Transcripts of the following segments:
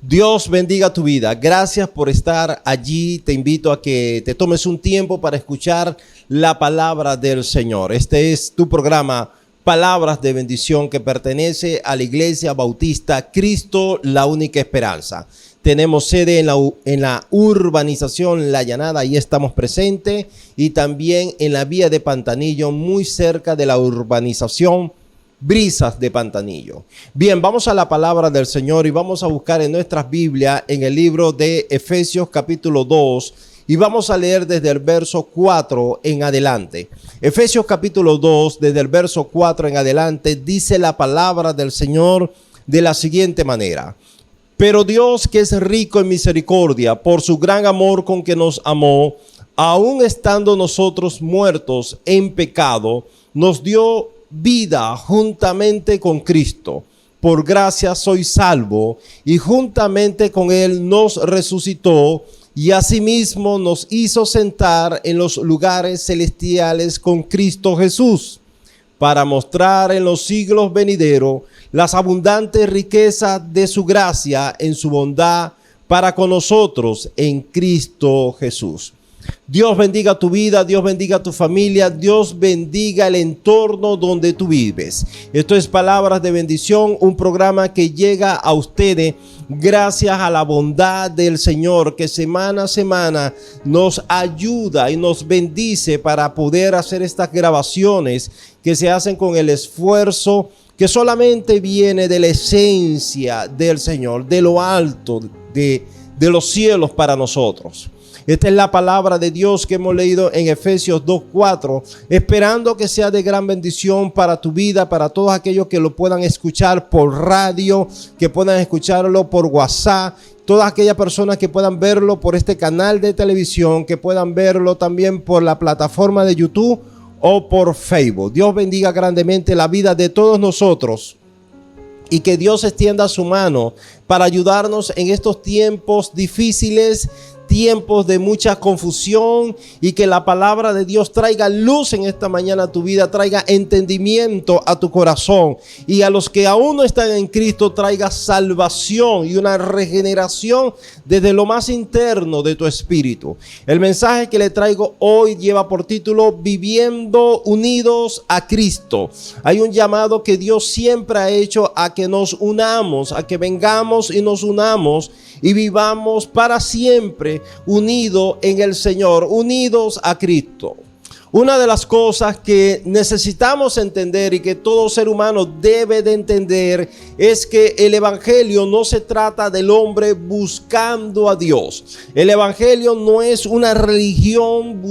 Dios bendiga tu vida. Gracias por estar allí. Te invito a que te tomes un tiempo para escuchar la palabra del Señor. Este es tu programa Palabras de Bendición, que pertenece a la Iglesia Bautista Cristo, la única esperanza. Tenemos sede en la urbanización La Llanada, ahí estamos presentes, y también en la vía de Pantanillo, muy cerca de la urbanización Brisas de Pantanillo. Bien, vamos a la palabra del Señor y vamos a buscar en nuestras Biblias en el libro de Efesios capítulo 2 y vamos a leer desde el verso 4 en adelante. Efesios capítulo 2, desde el verso 4 en adelante, dice la palabra del Señor de la siguiente manera: Pero Dios, que es rico en misericordia, por su gran amor con que nos amó, aun estando nosotros muertos en pecado, nos dio vida juntamente con Cristo. Por gracia sois salvo, y juntamente con Él nos resucitó, y asimismo nos hizo sentar en los lugares celestiales con Cristo Jesús, para mostrar en los siglos venideros las abundantes riquezas de su gracia en su bondad para con nosotros en Cristo Jesús. Dios bendiga tu vida, Dios bendiga tu familia, Dios bendiga el entorno donde tú vives. Esto es Palabras de Bendición, un programa que llega a ustedes gracias a la bondad del Señor, que semana a semana nos ayuda y nos bendice para poder hacer estas grabaciones que se hacen con el esfuerzo que solamente viene de la esencia del Señor, de lo alto, de los cielos para nosotros. Esta es la palabra de Dios que hemos leído en Efesios 2:4, esperando que sea de gran bendición para tu vida, para todos aquellos que lo puedan escuchar por radio, que puedan escucharlo por WhatsApp, todas aquellas personas que puedan verlo por este canal de televisión, que puedan verlo también por la plataforma de YouTube o por Facebook. Dios bendiga grandemente la vida de todos nosotros y que Dios extienda su mano para ayudarnos en estos tiempos difíciles, tiempos de mucha confusión, y que la palabra de Dios traiga luz en esta mañana a tu vida, traiga entendimiento a tu corazón, y a los que aún no están en Cristo traiga salvación y una regeneración desde lo más interno de tu espíritu. El mensaje que le traigo hoy lleva por título Viviendo unidos a Cristo. Hay un llamado que Dios siempre ha hecho a que nos unamos, a que vengamos y nos unamos y vivamos para siempre unidos en el Señor, unidos a Cristo. Una de las cosas que necesitamos entender y que todo ser humano debe de entender es que el evangelio no se trata del hombre buscando a Dios. El evangelio no es una religión,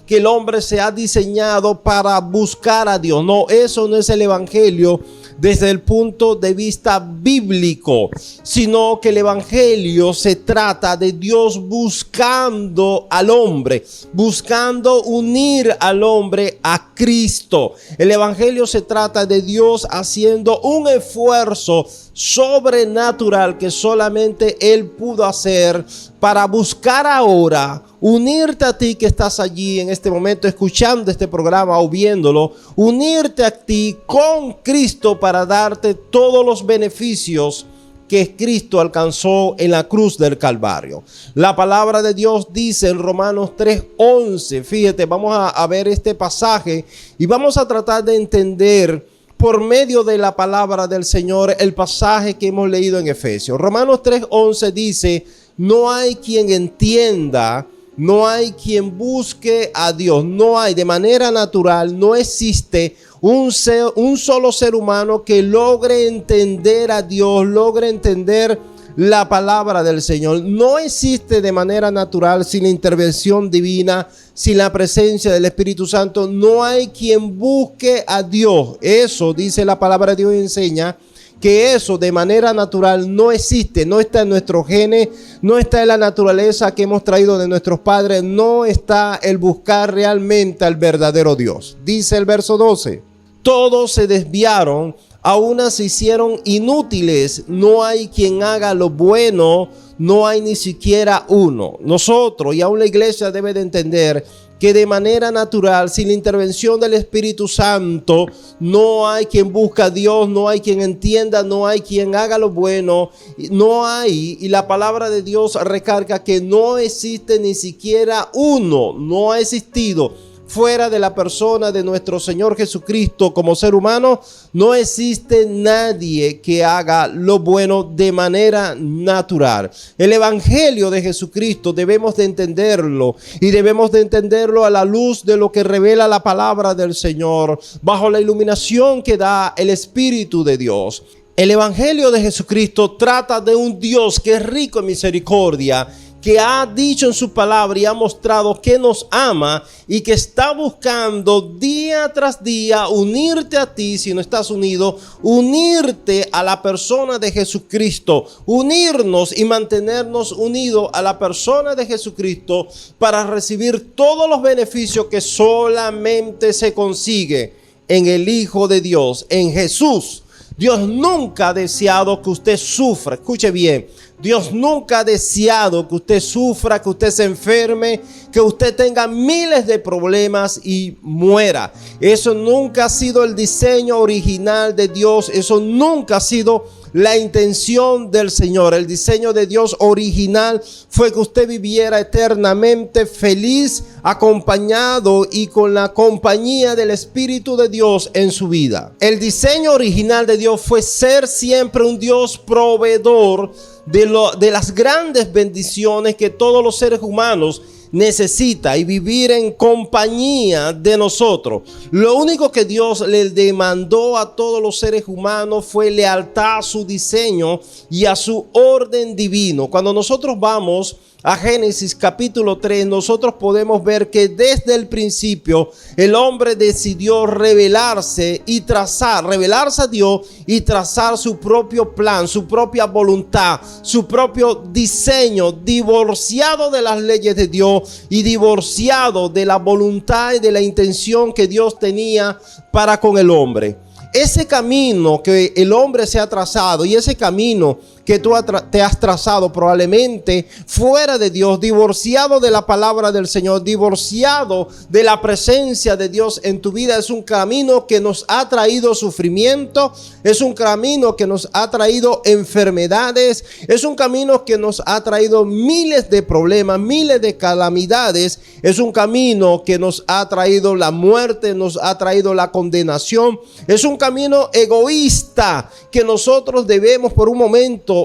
que el hombre se ha diseñado para buscar a Dios. No, eso no es el evangelio desde el punto de vista bíblico, sino que el evangelio se trata de Dios buscando al hombre, buscando unir al hombre a Cristo. El evangelio se trata de Dios haciendo un esfuerzo sobrenatural que solamente Él pudo hacer para buscar ahora unirte a ti que estás allí en este momento escuchando este programa o viéndolo, unirte a ti con Cristo para darte todos los beneficios que Cristo alcanzó en la cruz del Calvario. La palabra de Dios dice en Romanos 3:11, fíjate, vamos a ver este pasaje y vamos a tratar de entender por medio de la palabra del Señor el pasaje que hemos leído en Efesios. Romanos 3:11 dice: no hay quien entienda, no hay quien busque a Dios, no hay de manera natural, no existe un solo ser humano que logre entender a Dios, logre entender la palabra del Señor. No existe de manera natural, sin la intervención divina, sin la presencia del Espíritu Santo. No hay quien busque a Dios. Eso dice la palabra de Dios y enseña que eso de manera natural no existe, no está en nuestros genes, no está en la naturaleza que hemos traído de nuestros padres, no está el buscar realmente al verdadero Dios. Dice el verso 12: todos se desviaron, a una se hicieron inútiles, no hay quien haga lo bueno, no hay ni siquiera uno. Nosotros y aún la iglesia debe de entender que de manera natural, sin la intervención del Espíritu Santo, no hay quien busque a Dios, no hay quien entienda, no hay quien haga lo bueno, no hay, y la palabra de Dios recarga que no existe ni siquiera uno, no ha existido fuera de la persona de nuestro Señor Jesucristo como ser humano. No existe nadie que haga lo bueno de manera natural. El Evangelio de Jesucristo debemos de entenderlo, y debemos de entenderlo a la luz de lo que revela la palabra del Señor, bajo la iluminación que da el Espíritu de Dios. El Evangelio de Jesucristo trata de un Dios que es rico en misericordia, que ha dicho en su palabra y ha mostrado que nos ama y que está buscando día tras día unirte a ti, si no estás unido, unirte a la persona de Jesucristo, unirnos y mantenernos unidos a la persona de Jesucristo para recibir todos los beneficios que solamente se consigue en el Hijo de Dios, en Jesús. Dios nunca ha deseado que usted sufra. Escuche bien. Dios nunca ha deseado que usted sufra, que usted se enferme, que usted tenga miles de problemas y muera. Eso nunca ha sido el diseño original de Dios. Eso nunca ha sido la intención del Señor. El diseño de Dios original fue que usted viviera eternamente feliz, acompañado y con la compañía del Espíritu de Dios en su vida. El diseño original de Dios fue ser siempre un Dios proveedor de las grandes bendiciones que todos los seres humanos necesita, y vivir en compañía de nosotros. Lo único que Dios le demandó a todos los seres humanos fue lealtad a su diseño y a su orden divino. Cuando nosotros vamos a Génesis capítulo 3, nosotros podemos ver que desde el principio el hombre decidió revelarse a Dios y trazar su propio plan, su propia voluntad, su propio diseño, divorciado de las leyes de Dios y divorciado de la voluntad y de la intención que Dios tenía para con el hombre. Ese camino que el hombre se ha trazado, y ese camino que tú te has trazado probablemente fuera de Dios, divorciado de la palabra del Señor, divorciado de la presencia de Dios en tu vida, es un camino que nos ha traído sufrimiento, es un camino que nos ha traído enfermedades, es un camino que nos ha traído miles de problemas, miles de calamidades, es un camino que nos ha traído la muerte, nos ha traído la condenación, es un camino egoísta que nosotros debemos por un momento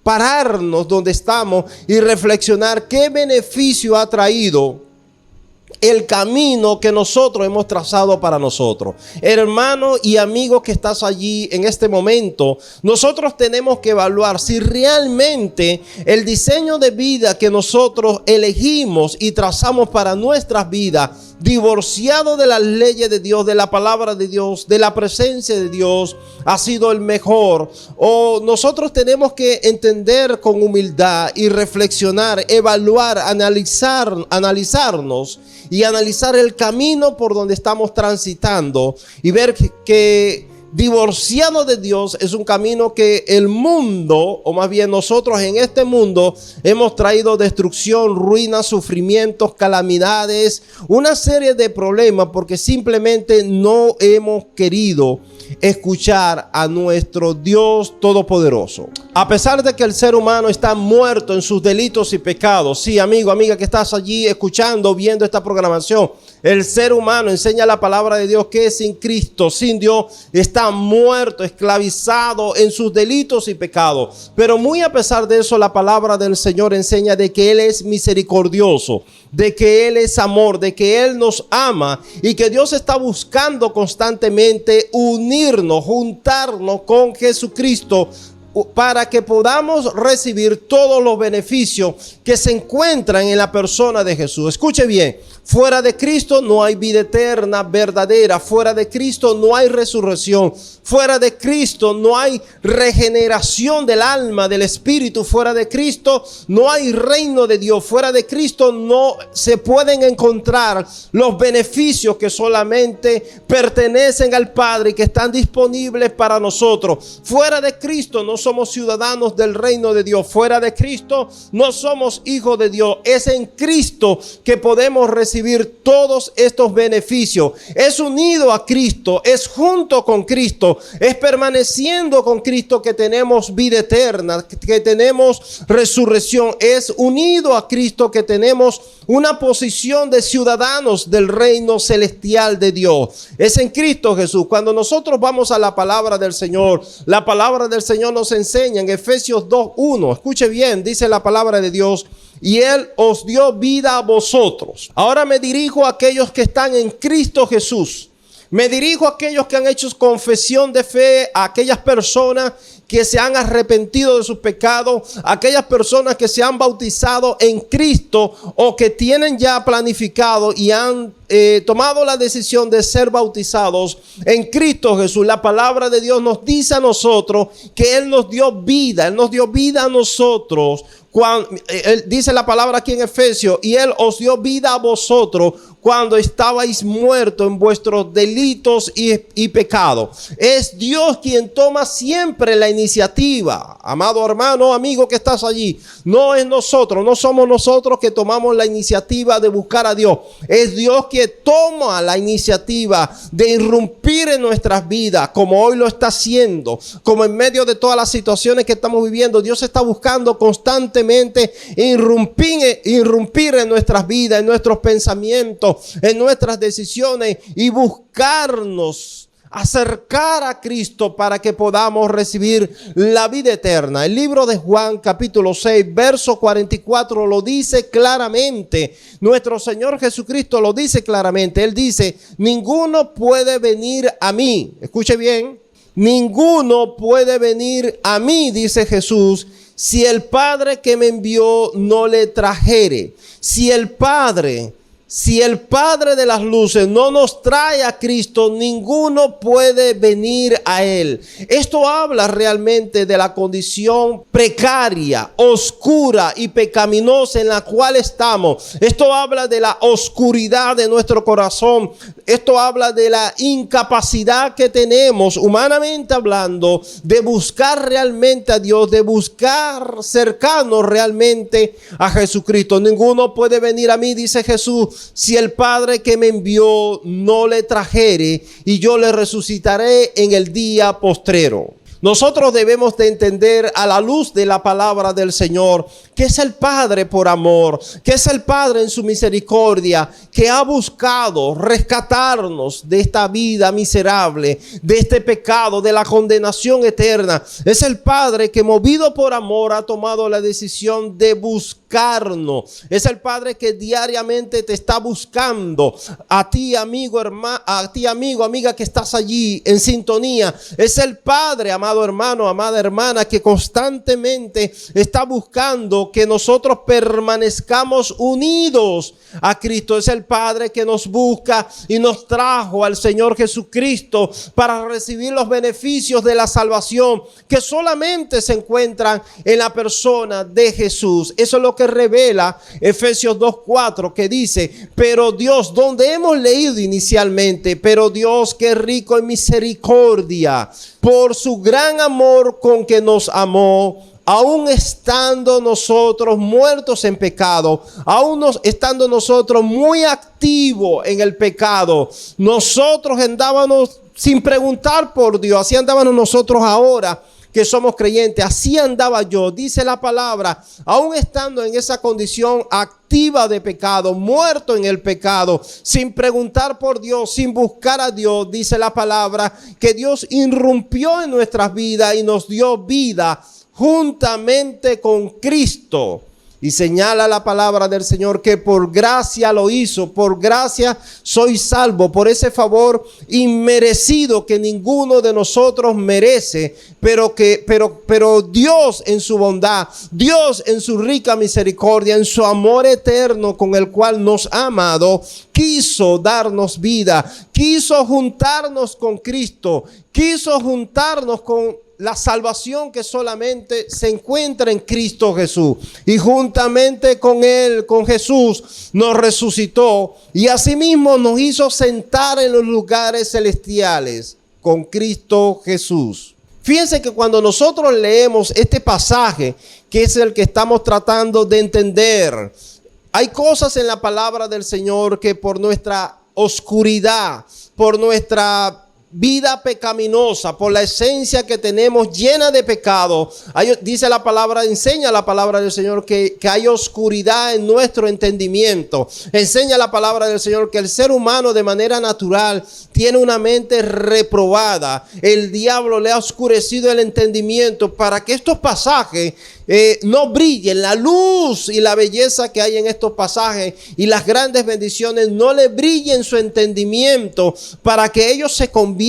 pararnos donde estamos y reflexionar qué beneficio ha traído el camino que nosotros hemos trazado para nosotros. Hermano y amigo que estás allí en este momento, nosotros tenemos que evaluar si realmente el diseño de vida que nosotros elegimos y trazamos para nuestras vidas, divorciado de las leyes de Dios, de la palabra de Dios, de la presencia de Dios, ha sido el mejor. O nosotros tenemos que entender con humildad y reflexionar, evaluar, analizarnos y analizar el camino por donde estamos transitando y ver que divorciado de Dios es un camino que el mundo, o más bien nosotros en este mundo, hemos traído destrucción, ruina, sufrimientos, calamidades, una serie de problemas porque simplemente no hemos querido escuchar a nuestro Dios Todopoderoso. A pesar de que el ser humano está muerto en sus delitos y pecados, sí, amigo, amiga que estás allí escuchando, viendo esta programación, el ser humano, enseña la palabra de Dios, que sin Cristo, sin Dios, está muerto, esclavizado en sus delitos y pecados. Pero muy a pesar de eso, la palabra del Señor enseña de que Él es misericordioso, de que Él es amor, de que Él nos ama y que Dios está buscando constantemente unirnos, juntarnos con Jesucristo para que podamos recibir todos los beneficios que se encuentran en la persona de Jesús. Escuche bien, fuera de Cristo no hay vida eterna verdadera, fuera de Cristo no hay resurrección, fuera de Cristo no hay regeneración del alma, del espíritu, fuera de Cristo no hay reino de Dios, fuera de Cristo no se pueden encontrar los beneficios que solamente pertenecen al Padre y que están disponibles para nosotros. Fuera de Cristo no somos ciudadanos del reino de Dios, fuera de Cristo no somos hijos de Dios. Es en Cristo que podemos recibir recibir todos estos beneficios. Es unido a Cristo, es junto con Cristo, es permaneciendo con Cristo que tenemos vida eterna, que tenemos resurrección. Es unido a Cristo que tenemos una posición de ciudadanos del reino celestial de Dios. Es en Cristo Jesús. Cuando nosotros vamos a la palabra del Señor, la palabra del Señor nos enseña en Efesios 2:1. Escuche bien, dice la palabra de Dios: y Él os dio vida a vosotros. Ahora me dirijo a aquellos que están en Cristo Jesús. Me dirijo a aquellos que han hecho confesión de fe, a aquellas personas que se han arrepentido de sus pecados, a aquellas personas que se han bautizado en Cristo o que tienen ya planificado y han tomado la decisión de ser bautizados en Cristo Jesús. La palabra de Dios nos dice a nosotros que Él nos dio vida. Él nos dio vida a nosotros. Dice la palabra aquí en Efesios: y Él os dio vida a vosotros cuando estabais muertos en vuestros delitos y pecados. Es Dios quien toma siempre la iniciativa. Amado hermano, amigo que estás allí, no es nosotros, no somos nosotros que tomamos la iniciativa de buscar a Dios. Es Dios quien toma la iniciativa de irrumpir en nuestras vidas, como hoy lo está haciendo, como en medio de todas las situaciones que estamos viviendo. Dios está buscando constantemente irrumpir en nuestras vidas, en nuestros pensamientos, en nuestras decisiones, y buscarnos acercar a Cristo para que podamos recibir la vida eterna. El libro de Juan capítulo 6 verso 44 lo dice claramente. Nuestro Señor Jesucristo lo dice claramente. Él dice: ninguno puede venir a mí. Escuche bien. Ninguno puede venir a mí, dice Jesús, si el Padre que me envió no le trajere. Si el Padre de las luces no nos trae a Cristo, ninguno puede venir a Él. Esto habla realmente de la condición precaria, oscura y pecaminosa en la cual estamos. Esto habla de la oscuridad de nuestro corazón. Esto habla de la incapacidad que tenemos, humanamente hablando, de buscar realmente a Dios, de buscar cercanos realmente a Jesucristo. Ninguno puede venir a mí, dice Jesús, si el Padre que me envió no le trajere, y yo le resucitaré en el día postrero. Nosotros debemos de entender a la luz de la palabra del Señor que es el Padre por amor, que es el Padre en su misericordia, que ha buscado rescatarnos de esta vida miserable, de este pecado, de la condenación eterna. Es el Padre que, movido por amor, ha tomado la decisión de buscarnos. Es el Padre que diariamente te está buscando a ti, amigo, a ti, amigo, amiga, que estás allí en sintonía. Es el Padre, amado hermano, amada hermana, que constantemente está buscando que nosotros permanezcamos unidos a Cristo. Es el Padre que nos busca y nos trajo al Señor Jesucristo para recibir los beneficios de la salvación que solamente se encuentran en la persona de Jesús. Eso es lo que revela Efesios 2:4, que dice: pero Dios, donde hemos leído inicialmente, pero Dios, que es rico en misericordia, por su gran amor con que nos amó, aún estando nosotros muertos en pecado, estando nosotros muy activos en el pecado, nosotros andábamos sin preguntar por Dios. Así andábamos nosotros ahora que somos creyentes. Así andaba yo, dice la palabra, aún estando en esa condición activa de pecado, muerto en el pecado, sin preguntar por Dios, sin buscar a Dios. Dice la palabra que Dios irrumpió en nuestras vidas y nos dio vida juntamente con Cristo. Y señala la palabra del Señor que por gracia lo hizo, por gracia soy salvo, por ese favor inmerecido que ninguno de nosotros merece, pero Dios en su bondad, Dios en su rica misericordia, en su amor eterno con el cual nos ha amado, quiso darnos vida, quiso juntarnos con Cristo, quiso juntarnos con la salvación que solamente se encuentra en Cristo Jesús. Y juntamente con Él, con Jesús, nos resucitó y asimismo nos hizo sentar en los lugares celestiales con Cristo Jesús. Fíjense que cuando nosotros leemos este pasaje, que es el que estamos tratando de entender, Hay cosas en la palabra del Señor que por nuestra oscuridad, por nuestra vida pecaminosa, por la esencia que tenemos llena de pecado, dice la palabra, enseña la palabra del Señor que hay oscuridad en nuestro entendimiento. Enseña la palabra del Señor que el ser humano de manera natural tiene una mente reprobada. El diablo le ha oscurecido el entendimiento para que estos pasajes no brillen. La luz y la belleza que hay en estos pasajes y las grandes bendiciones no le brillen su entendimiento para que ellos se conviertan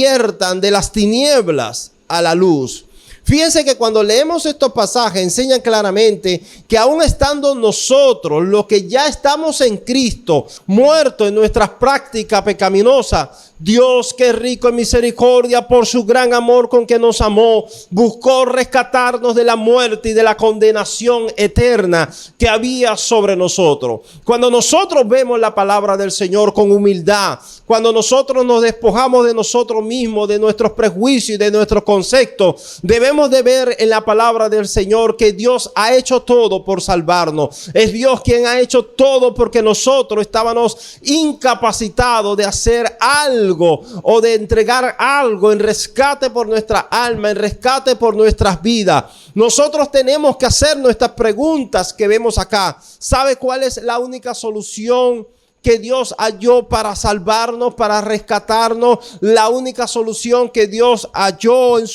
de las tinieblas a la luz. Fíjense que cuando leemos estos pasajes enseñan claramente que aún estando nosotros, los que ya estamos en Cristo, muertos en nuestras prácticas pecaminosas, Dios, que es rico en misericordia por su gran amor con que nos amó, buscó rescatarnos de la muerte y de la condenación eterna que había sobre nosotros. Cuando nosotros vemos la palabra del Señor con humildad, cuando nosotros nos despojamos de nosotros mismos, de nuestros prejuicios y de nuestros conceptos, debemos de ver en la palabra del Señor que Dios ha hecho todo por salvarnos. Es Dios quien ha hecho todo porque nosotros estábamos incapacitados de hacer algo o de entregar algo en rescate por nuestra alma, en rescate por nuestras vidas. Nosotros tenemos que hacer nuestras preguntas que vemos acá. ¿Sabe cuál es la única solución que Dios halló para salvarnos, para rescatarnos? La única solución que Dios halló en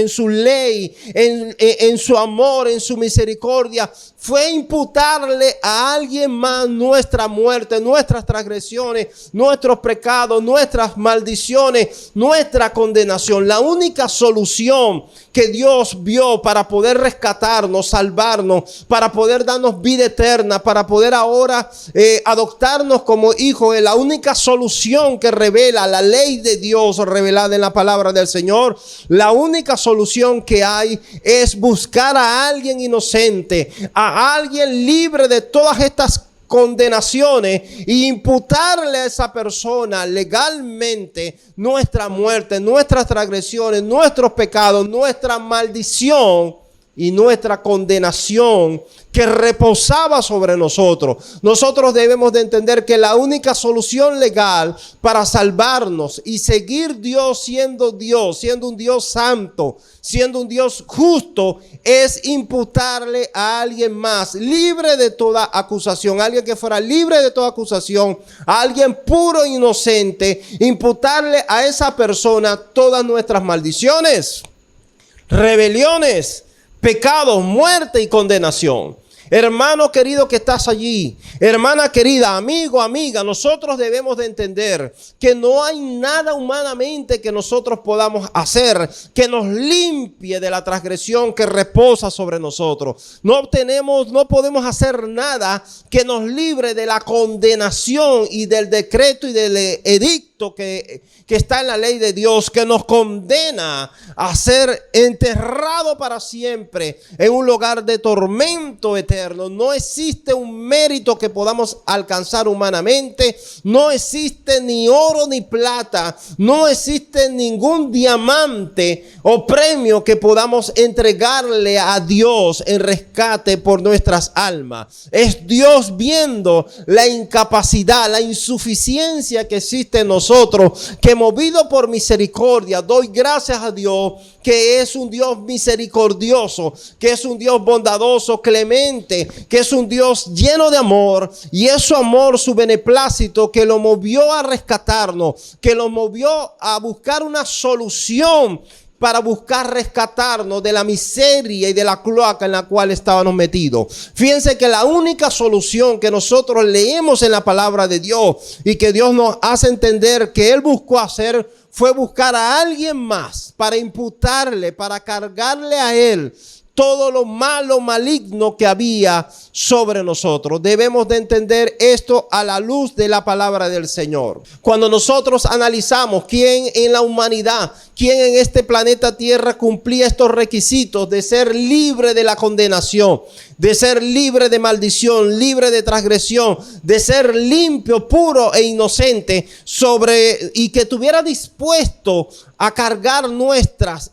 su ley, en su amor, en su misericordia, fue imputarle a alguien más nuestra muerte, nuestras transgresiones, nuestros pecados, nuestras maldiciones, nuestra condenación. La única solución que Dios vio para poder rescatarnos, salvarnos, para poder darnos vida eterna, para poder ahora adoptarnos como hijos, es la única solución que revela la ley de Dios revelada en la palabra del Señor. La única solución que hay es buscar a alguien inocente, a alguien libre de todas estas condenaciones e imputarle a esa persona legalmente nuestra muerte, nuestras transgresiones, nuestros pecados, nuestra maldición y nuestra condenación que reposaba sobre nosotros. Nosotros debemos de entender que la única solución legal para salvarnos y seguir Dios, siendo un Dios santo, siendo un Dios justo, es imputarle a alguien más, libre de toda acusación, alguien que fuera libre de toda acusación, a alguien puro e inocente, imputarle a esa persona todas nuestras maldiciones, rebeliones, pecados, muerte y condenación. Hermano querido que estás allí, hermana querida, amigo, amiga, nosotros debemos de entender que no hay nada humanamente que nosotros podamos hacer que nos limpie de la transgresión que reposa sobre nosotros. No podemos hacer nada que nos libre de la condenación y del decreto y del edicto que está en la ley de Dios, que nos condena a ser enterrado para siempre en un lugar de tormento eterno. No existe un mérito que podamos alcanzar humanamente, no existe ni oro ni plata, no existe ningún diamante o premio que podamos entregarle a Dios en rescate por nuestras almas. Es Dios viendo la incapacidad, la insuficiencia que existe en nosotros, que movido por misericordia, doy gracias a Dios que es un Dios misericordioso, que es un Dios bondadoso, clemente, que es un Dios lleno de amor, y es su amor, su beneplácito que lo movió a rescatarnos, que lo movió a buscar una solución para buscar rescatarnos de la miseria y de la cloaca en la cual estábamos metidos. Fíjense que la única solución que nosotros leemos en la palabra de Dios y que Dios nos hace entender que Él buscó hacer fue buscar a alguien más para imputarle, para cargarle a Él todo lo malo, maligno que había sobre nosotros. Debemos de entender esto a la luz de la palabra del Señor. Cuando nosotros analizamos quién en la humanidad, quién en este planeta Tierra cumplía estos requisitos de ser libre de la condenación, de ser libre de maldición, libre de transgresión, de ser limpio, puro e inocente, y que estuviera dispuesto a cargar nuestras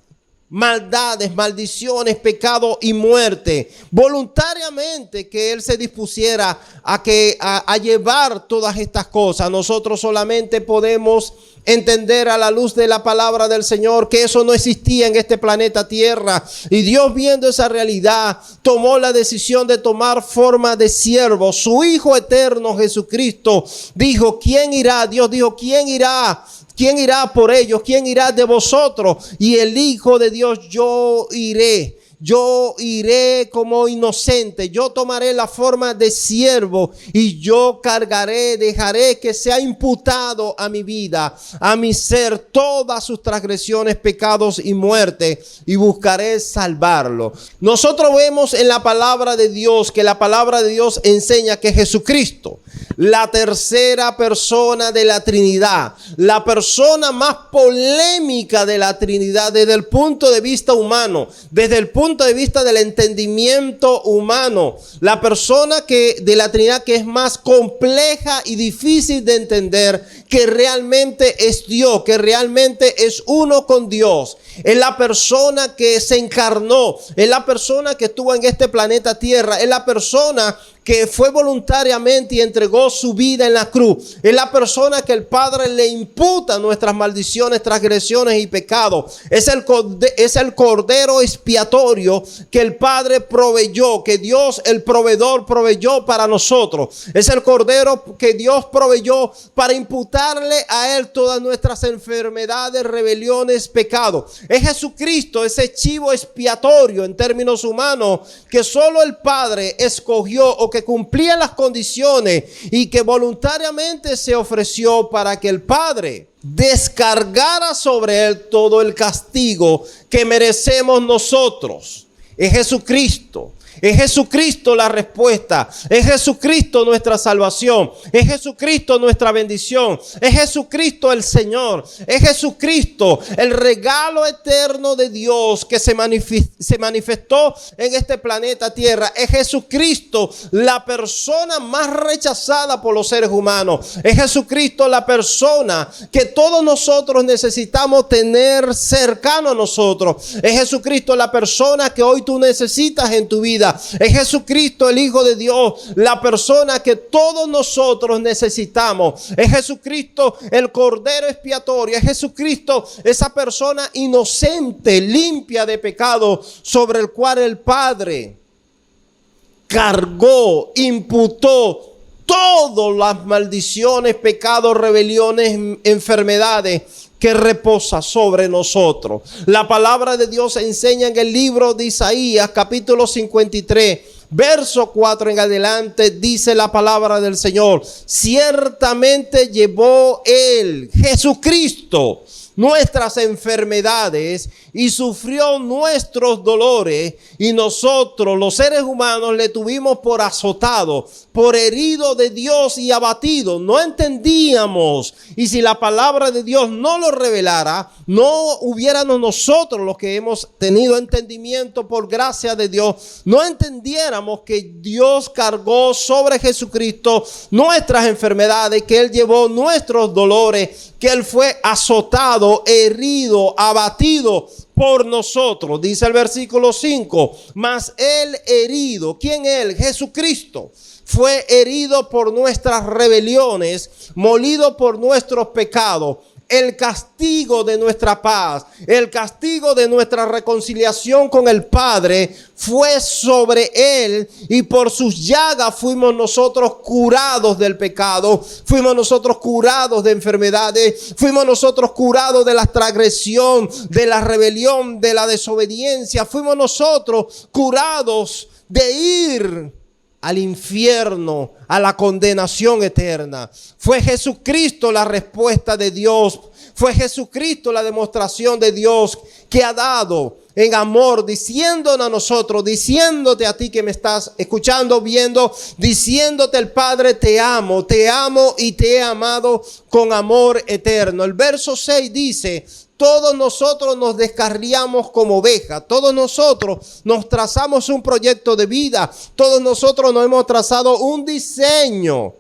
maldades, maldiciones, pecado y muerte. Voluntariamente que Él se dispusiera a llevar todas estas cosas. Nosotros solamente podemos entender a la luz de la palabra del Señor que eso no existía en este planeta Tierra. Y Dios, viendo esa realidad, tomó la decisión de tomar forma de siervo. Su Hijo eterno Jesucristo dijo: ¿quién irá? Dios dijo: ¿quién irá? ¿Quién irá por ellos? ¿Quién irá de vosotros? Y el Hijo de Dios: yo iré. Yo iré como inocente, yo tomaré la forma de siervo y yo cargaré, dejaré que sea imputado a mi vida, a mi ser, todas sus transgresiones, pecados y muerte, y buscaré salvarlo. Nosotros vemos en la palabra de Dios que la palabra de Dios enseña que Jesucristo, la tercera persona de la Trinidad, la persona más polémica de la Trinidad desde el punto de vista humano, desde el punto de vista del entendimiento humano, la persona de la Trinidad que es más compleja y difícil de entender, que realmente es Dios, que realmente es uno con Dios. Es la persona que se encarnó, es la persona que estuvo en este planeta Tierra, es la persona que fue voluntariamente y entregó su vida en la cruz. Es la persona que el Padre le imputa nuestras maldiciones, transgresiones y pecados. Es el cordero expiatorio que el Padre proveyó, que Dios el proveedor proveyó para nosotros. Es el cordero que Dios proveyó para imputarle a Él todas nuestras enfermedades, rebeliones, pecados. Es Jesucristo, ese chivo expiatorio en términos humanos que solo el Padre escogió o que cumplía las condiciones y que voluntariamente se ofreció para que el Padre descargara sobre Él todo el castigo que merecemos nosotros. Es Jesucristo. Es Jesucristo la respuesta. Es Jesucristo nuestra salvación. Es Jesucristo nuestra bendición. Es Jesucristo el Señor. Es Jesucristo el regalo eterno de Dios que se manifestó en este planeta Tierra. Es Jesucristo la persona más rechazada por los seres humanos. Es Jesucristo la persona que todos nosotros necesitamos tener cercano a nosotros. Es Jesucristo la persona que hoy tú necesitas en tu vida. Es Jesucristo el Hijo de Dios, la persona que todos nosotros necesitamos. Es Jesucristo el Cordero expiatorio. Es Jesucristo esa persona inocente, limpia de pecado, sobre el cual el Padre cargó, imputó todas las maldiciones, pecados, rebeliones, enfermedades que reposa sobre nosotros. La palabra de Dios enseña en el libro de Isaías, capítulo 53, verso 4 en adelante, dice la palabra del Señor: ciertamente llevó Él, Jesucristo, nuestras enfermedades y sufrió nuestros dolores, y nosotros los seres humanos le tuvimos por azotado, por herido de Dios y abatido. No entendíamos, y si la palabra de Dios no lo revelara, no hubiéramos nosotros los que hemos tenido entendimiento por gracia de Dios, no entendiéramos que Dios cargó sobre Jesucristo nuestras enfermedades, que Él llevó nuestros dolores, que Él fue azotado, herido, abatido por nosotros. Dice el versículo 5, mas Él herido, ¿quién Él? Jesucristo. Fue herido por nuestras rebeliones, molido por nuestros pecados. El castigo de nuestra paz, el castigo de nuestra reconciliación con el Padre fue sobre Él, y por sus llagas fuimos nosotros curados del pecado, fuimos nosotros curados de enfermedades, fuimos nosotros curados de la transgresión, de la rebelión, de la desobediencia, fuimos nosotros curados de ir al infierno, a la condenación eterna. Fue Jesucristo la respuesta de Dios. Fue Jesucristo la demostración de Dios que ha dado en amor, diciéndonos a nosotros, diciéndote a ti que me estás escuchando, viendo, diciéndote el Padre: te amo y te he amado con amor eterno. El verso 6 dice: todos nosotros nos descarriamos como ovejas, todos nosotros nos trazamos un proyecto de vida, todos nosotros nos hemos trazado un diseño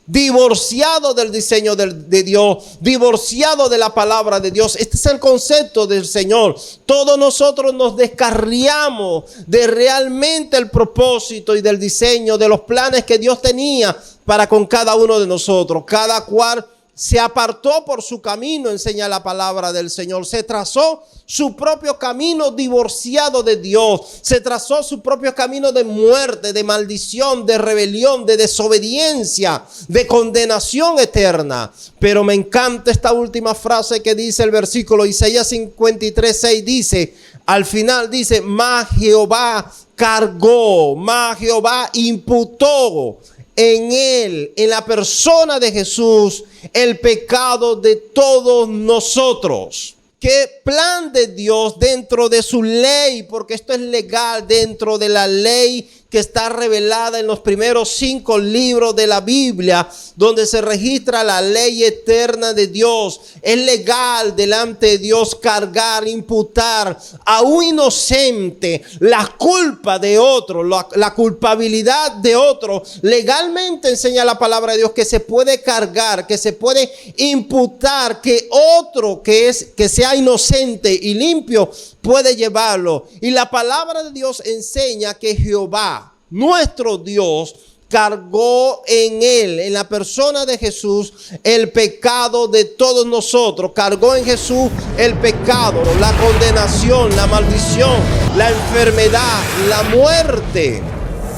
divorciado del diseño de Dios, divorciado de la palabra de Dios. Este es el concepto del Señor. Todos nosotros nos descarriamos de realmente el propósito y del diseño, de los planes que Dios tenía para con cada uno de nosotros. Cada cual se apartó por su camino, enseña la palabra del Señor. Se trazó su propio camino divorciado de Dios. Se trazó su propio camino de muerte, de maldición, de rebelión, de desobediencia, de condenación eterna. Pero me encanta esta última frase que dice el versículo Isaías 53:6. Dice, al final dice, mas Jehová cargó, mas Jehová imputó en él, en la persona de Jesús, el pecado de todos nosotros. ¿Qué plan de Dios dentro de su ley? Porque esto es legal dentro de la ley que está revelada en los primeros 5 libros de la Biblia, donde se registra la ley eterna de Dios. Es legal delante de Dios cargar, imputar a un inocente la culpa de otro, la culpabilidad de otro. Legalmente enseña la palabra de Dios que se puede cargar, que se puede imputar, que otro que sea inocente y limpio puede llevarlo. Y la palabra de Dios enseña que Jehová, nuestro Dios, cargó en él, en la persona de Jesús, el pecado de todos nosotros. Cargó en Jesús el pecado, la condenación, la maldición, la enfermedad, la muerte.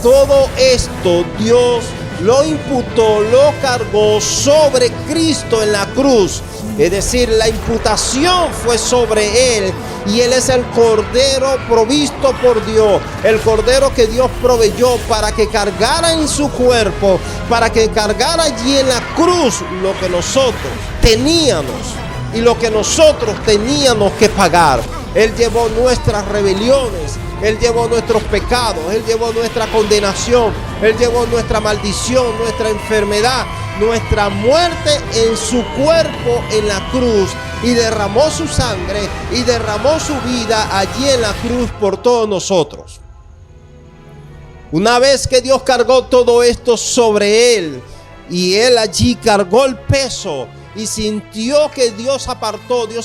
Todo esto Dios lo imputó, lo cargó sobre Cristo en la cruz. Es decir, la imputación fue sobre él y él es el cordero provisto por Dios, el cordero que Dios proveyó para que cargara en su cuerpo, para que cargara allí en la cruz lo que nosotros teníamos y lo que nosotros teníamos que pagar. Él llevó nuestras rebeliones, Él llevó nuestros pecados, Él llevó nuestra condenación, Él llevó nuestra maldición, nuestra enfermedad, nuestra muerte en su cuerpo en la cruz, y derramó su sangre y derramó su vida allí en la cruz por todos nosotros. Una vez que Dios cargó todo esto sobre él y él allí cargó el peso y sintió que Dios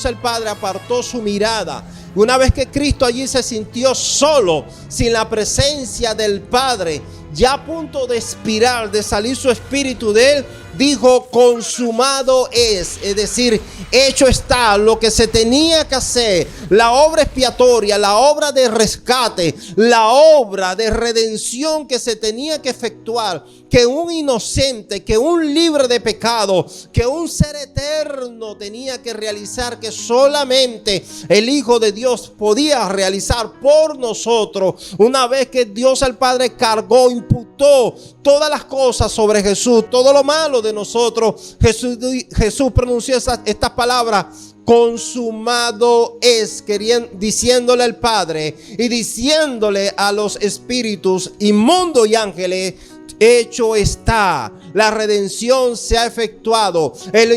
el Padre apartó su mirada. Una vez que Cristo allí se sintió solo, sin la presencia del Padre, ya a punto de expirar, de salir su espíritu de él, dijo: consumado es decir, hecho está lo que se tenía que hacer, la obra expiatoria, la obra de rescate, la obra de redención que se tenía que efectuar, que un inocente, que un libre de pecado, que un ser eterno tenía que realizar, que solamente el Hijo de Dios podía realizar por nosotros. Una vez que Dios el Padre cargó, imputó todas las cosas sobre Jesús, todo lo malo de nosotros, Jesús pronunció estas palabras: consumado es, diciéndole al Padre y diciéndole a los espíritus inmundos y ángeles: hecho está, la redención se ha efectuado. El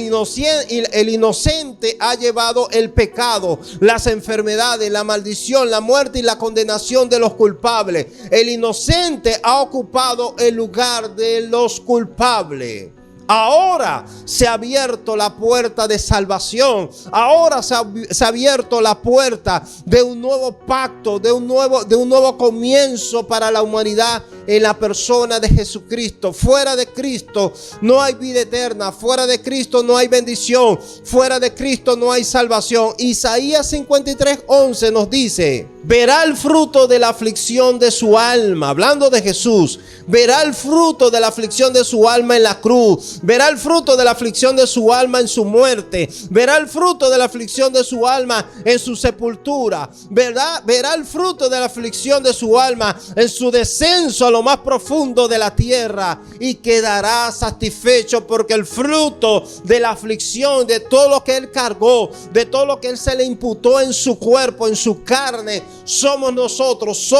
inocente ha llevado el pecado, las enfermedades, la maldición, la muerte y la condenación de los culpables. El inocente ha ocupado el lugar de los culpables. Ahora se ha abierto la puerta de salvación. Ahora se ha abierto la puerta de un nuevo pacto, de un nuevo comienzo para la humanidad en la persona de Jesucristo. Fuera de Cristo no hay vida eterna. Fuera de Cristo no hay bendición. Fuera de Cristo no hay salvación. Isaías 53:11 nos dice: verá el fruto de la aflicción de su alma. Hablando de Jesús, verá el fruto de la aflicción de su alma en la cruz. Verá el fruto de la aflicción de su alma en su muerte. Verá el fruto de la aflicción de su alma en su sepultura. Verá el fruto de la aflicción de su alma en su descenso a lo más profundo de la tierra, y quedará satisfecho, porque el fruto de la aflicción, de todo lo que él cargó, de todo lo que él se le imputó en su cuerpo, en su carne, somos nosotros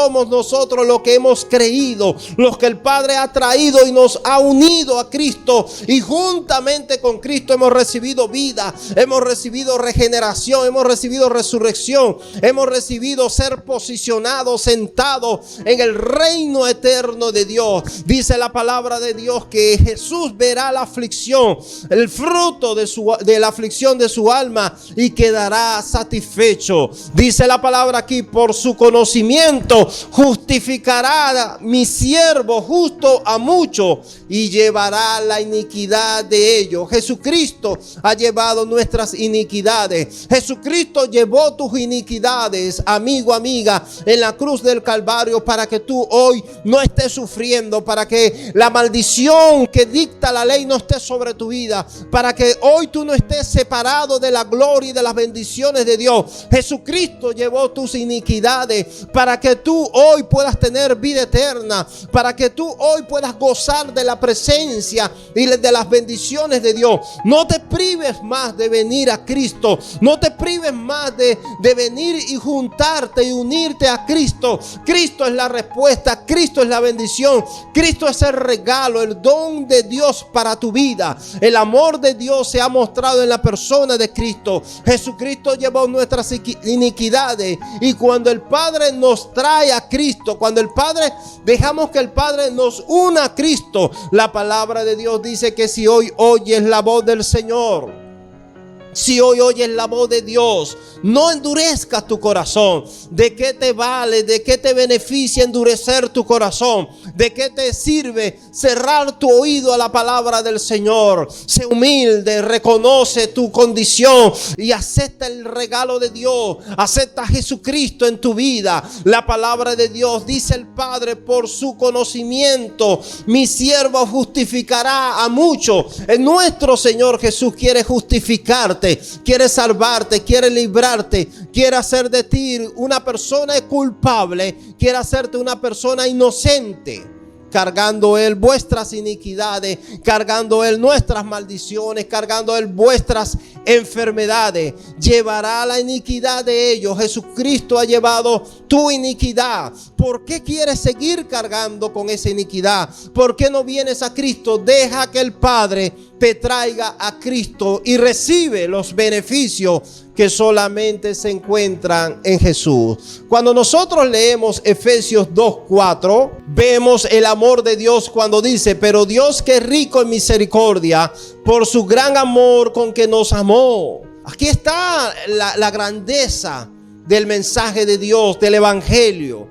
los que hemos creído, los que el Padre ha traído y nos ha unido a Cristo, y juntamente con Cristo hemos recibido vida, hemos recibido regeneración, hemos recibido resurrección, hemos recibido ser posicionados, sentados en el reino eterno eterno de Dios. Dice la palabra de Dios que Jesús verá la aflicción, el fruto de la aflicción de su alma, y quedará satisfecho. Dice la palabra aquí: por su conocimiento justificará mi siervo justo a muchos y llevará la iniquidad de ellos. Jesucristo ha llevado nuestras iniquidades. Jesucristo llevó tus iniquidades, amigo, amiga, en la cruz del Calvario, para que tú hoy no estés sufriendo, para que la maldición que dicta la ley no esté sobre tu vida, para que hoy tú no estés separado de la gloria y de las bendiciones de Dios. Jesucristo llevó tus iniquidades para que tú hoy puedas tener vida eterna, para que tú hoy puedas gozar de la presencia y de las bendiciones de Dios. No te prives más de venir a Cristo, no te prives más de venir y juntarte y unirte a Cristo. Cristo es la respuesta, Cristo es la bendición, Cristo es el regalo, el don de Dios para tu vida. El amor de Dios se ha mostrado en la persona de Cristo. Jesucristo llevó nuestras iniquidades, y cuando el Padre nos trae a Cristo, cuando el Padre, dejamos que el Padre nos una a Cristo, la palabra de Dios dice que si hoy oyes la voz del Señor, si hoy oyes la voz de Dios, no endurezcas tu corazón. ¿De qué te vale? ¿De qué te beneficia endurecer tu corazón? ¿De qué te sirve cerrar tu oído a la palabra del Señor? Sé humilde, reconoce tu condición y acepta el regalo de Dios. Acepta a Jesucristo en tu vida. La palabra de Dios dice el Padre: por su conocimiento mi siervo justificará a muchos. Nuestro Señor Jesús quiere justificarte, quiere salvarte, quiere librarte, quiere hacer de ti una persona culpable, quiere hacerte una persona inocente, cargando Él vuestras iniquidades, cargando Él nuestras maldiciones, cargando Él vuestras enfermedades. Llevará la iniquidad de ellos. Jesucristo ha llevado tu iniquidad. ¿Por qué quieres seguir cargando con esa iniquidad? ¿Por qué no vienes a Cristo? Deja que el Padre te traiga a Cristo y recibe los beneficios que solamente se encuentran en Jesús. Cuando nosotros leemos Efesios 2:4, vemos el amor de Dios cuando dice: pero Dios, que es rico en misericordia, por su gran amor con que nos amó. Aquí está la grandeza del mensaje de Dios, del evangelio.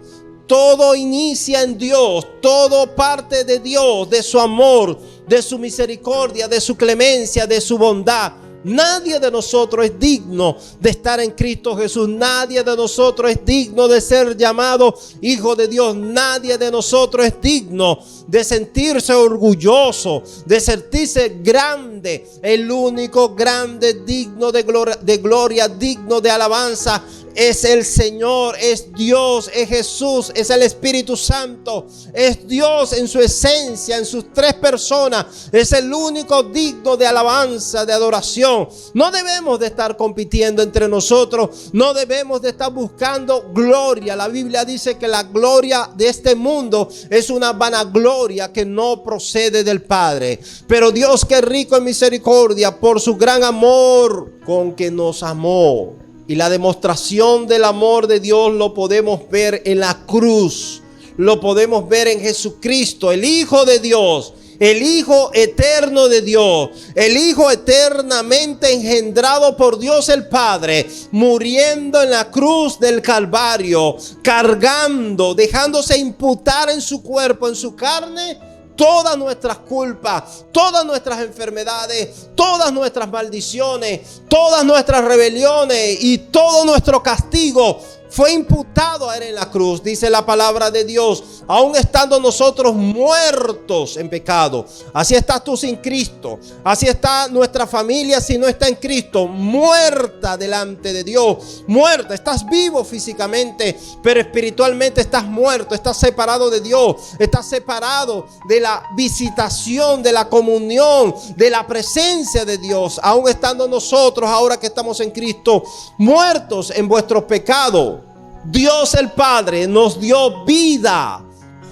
Todo inicia en Dios, todo parte de Dios, de su amor, de su misericordia, de su clemencia, de su bondad. Nadie de nosotros es digno de estar en Cristo Jesús. Nadie de nosotros es digno de ser llamado hijo de Dios. Nadie de nosotros es digno de sentirse orgulloso, de sentirse grande. El único grande, digno de gloria, digno de alabanza, es el Señor, es Dios, es Jesús, es el Espíritu Santo, es Dios en su esencia, en sus tres personas. Es el único digno de alabanza, de adoración. No debemos de estar compitiendo entre nosotros, no debemos de estar buscando gloria. La Biblia dice que la gloria de este mundo es una vanagloria que no procede del Padre. Pero Dios, que es rico en misericordia, por su gran amor con que nos amó. Y la demostración del amor de Dios lo podemos ver en la cruz. Lo podemos ver en Jesucristo, el Hijo de Dios, el Hijo eterno de Dios, el Hijo eternamente engendrado por Dios el Padre, muriendo en la cruz del Calvario, cargando, dejándose imputar en su cuerpo, en su carne, todas nuestras culpas, todas nuestras enfermedades, todas nuestras maldiciones, todas nuestras rebeliones y todo nuestro castigo fue imputado a Él en la cruz. Dice la palabra de Dios: aún estando nosotros muertos en pecado. Así estás tú sin Cristo. Así está nuestra familia si no está en Cristo. Muerta delante de Dios. Muerta. Estás vivo físicamente, pero espiritualmente estás muerto. Estás separado de Dios. Estás separado de la visitación, de la comunión, de la presencia de Dios. Aún estando nosotros, ahora que estamos en Cristo, muertos en vuestros pecados, Dios el Padre nos dio vida